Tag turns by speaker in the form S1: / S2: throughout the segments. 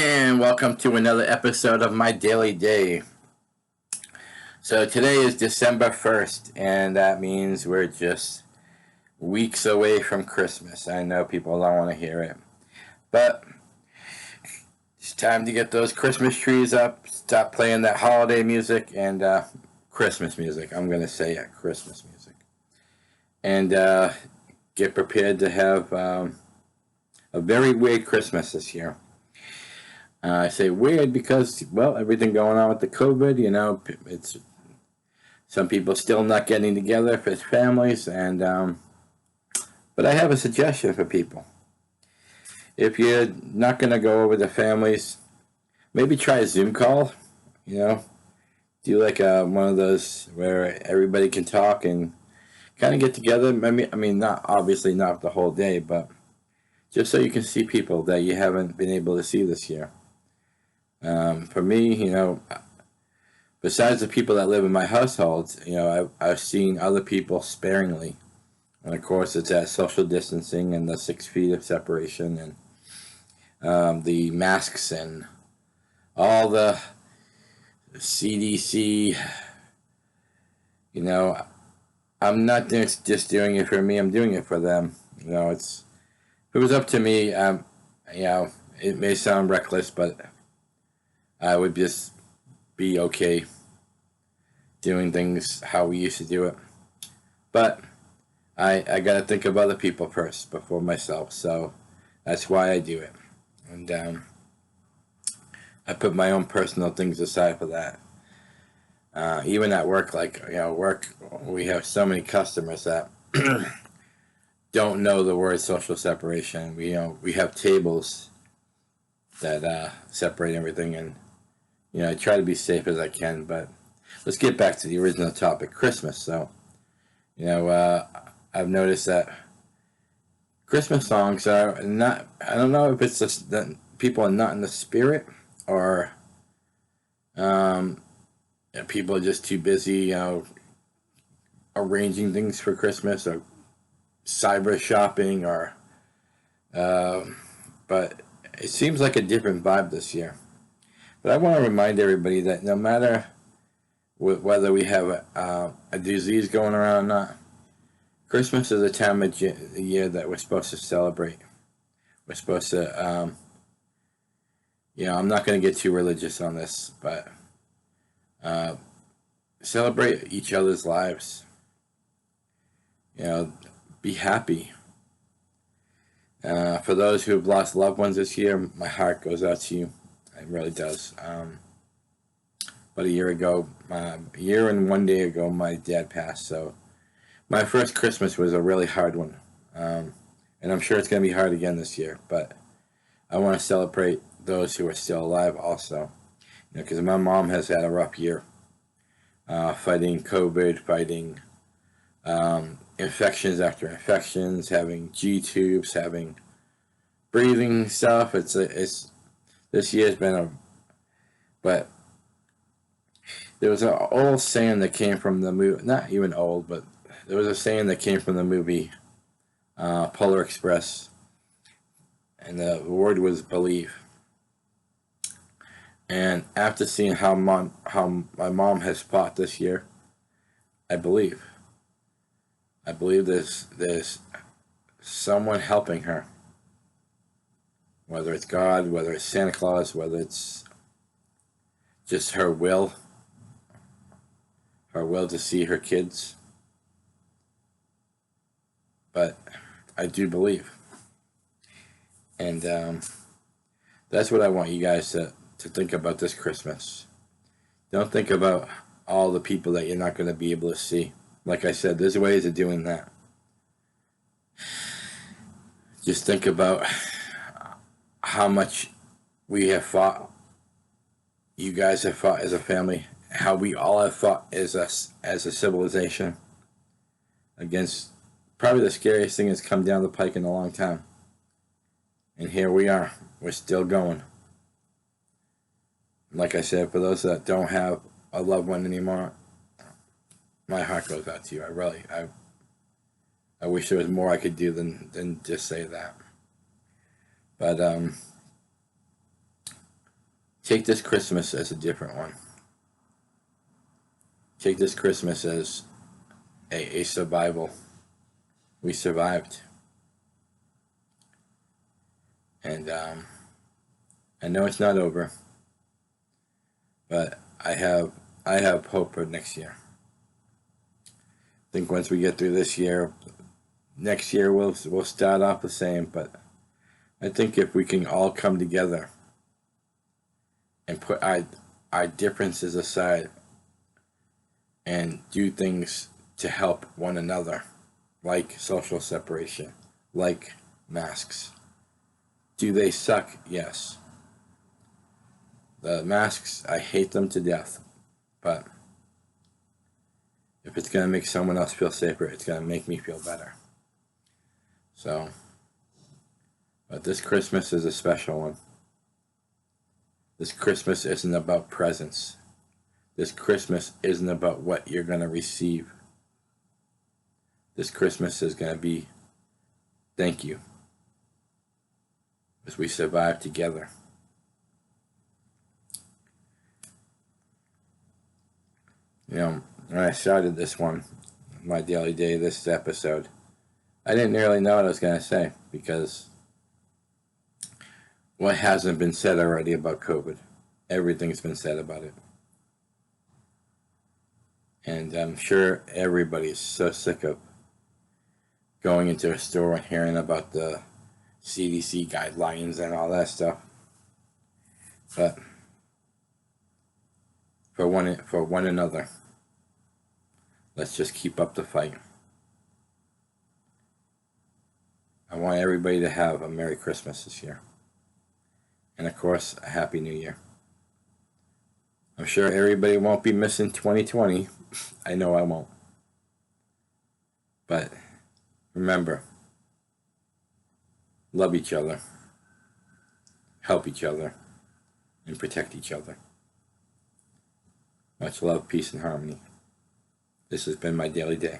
S1: And welcome to another episode of My Daily Day. So today is December 1st, and that means we're just weeks away from Christmas. I know people don't want to hear it, but it's time to get those Christmas trees up, stop playing that holiday music and Christmas music. I'm going to say it, Christmas music. And get prepared to have a very weird Christmas this year. I say weird because, well, everything going on with the COVID, it's some people still not getting together for families, and but I have a suggestion for people. If you're not going to go over to families, maybe try a Zoom call. Do like one of those where everybody can talk and kind of get together. I mean, not obviously not the whole day, but just so you can see people that you haven't been able to see this year. For me, besides the people that live in my household, I've seen other people sparingly. And of course, it's that social distancing and the 6 feet of separation and the masks and all the CDC. I'm not just doing it for me, I'm doing it for them. If it was up to me, it may sound reckless, but I would just be okay doing things how we used to do it. But I got to think of other people first before myself, so that's why I do it. And I put my own personal things aside for that. Even at work, work, we have so many customers that don't know the word social separation. We have tables that separate everything, and I try to be safe as I can. But let's get back to the original topic, Christmas. So, I've noticed that Christmas songs are not. I don't know if it's just that people are not in the spirit, or people are just too busy, arranging things for Christmas or cyber shopping, or. But it seems like a different vibe this year. But I want to remind everybody that no matter whether we have a disease going around or not, Christmas is a time of the year that we're supposed to celebrate. We're supposed to, I'm not going to get too religious on this, but celebrate each other's lives. Be happy. For those who have lost loved ones this year, my heart goes out to you. It really does. About a year and 1 day ago, my dad passed. So my first Christmas was a really hard one. And I'm sure it's going to be hard again this year. But I want to celebrate those who are still alive also. Because my mom has had a rough year. Fighting COVID, fighting infections after infections, having G-tubes, having breathing stuff. This year's been but there was an old saying that came from the movie, not even old, but there was a saying that came from the movie Polar Express, and the word was believe. And after seeing how my mom has fought this year, I believe there's someone helping her. Whether it's God, whether it's Santa Claus, whether it's just her will to see her kids. But I do believe. And that's what I want you guys to think about this Christmas. Don't think about all the people that you're not going to be able to see. Like I said, there's ways of doing that. Just think about how much we have fought, you guys have fought as a family, how we all have fought as a civilization against probably the scariest thing that's come down the pike in a long time. And here we are. We're still going. Like I said, for those that don't have a loved one anymore, my heart goes out to you. I wish there was more I could do than just say that. But take this Christmas as a different one. Take this Christmas as a survival. We survived. And I know it's not over, but I have hope for next year. I think once we get through this year, next year we'll start off the same. But I think if we can all come together and put our differences aside and do things to help one another, like social separation, like masks. Do they suck? Yes. The masks, I hate them to death, but if it's going to make someone else feel safer, it's going to make me feel better. So, but this Christmas is a special one. This Christmas isn't about presents. This Christmas isn't about what you're going to receive. This Christmas is going to be thank you, as we survive together. You know, when I started this one, my daily day, this episode, I didn't really know what I was going to say, because what hasn't been said already about COVID? Everything's been said about it. And I'm sure everybody's so sick of going into a store and hearing about the CDC guidelines and all that stuff. But for one another, let's just keep up the fight. I want everybody to have a Merry Christmas this year. And of course, a Happy New Year. I'm sure everybody won't be missing 2020. I know I won't. But remember, love each other, help each other, and protect each other. Much love, peace, and harmony. This has been my daily day.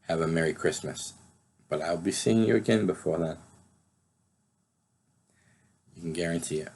S1: Have a Merry Christmas. But I'll be seeing you again before then. You can guarantee it.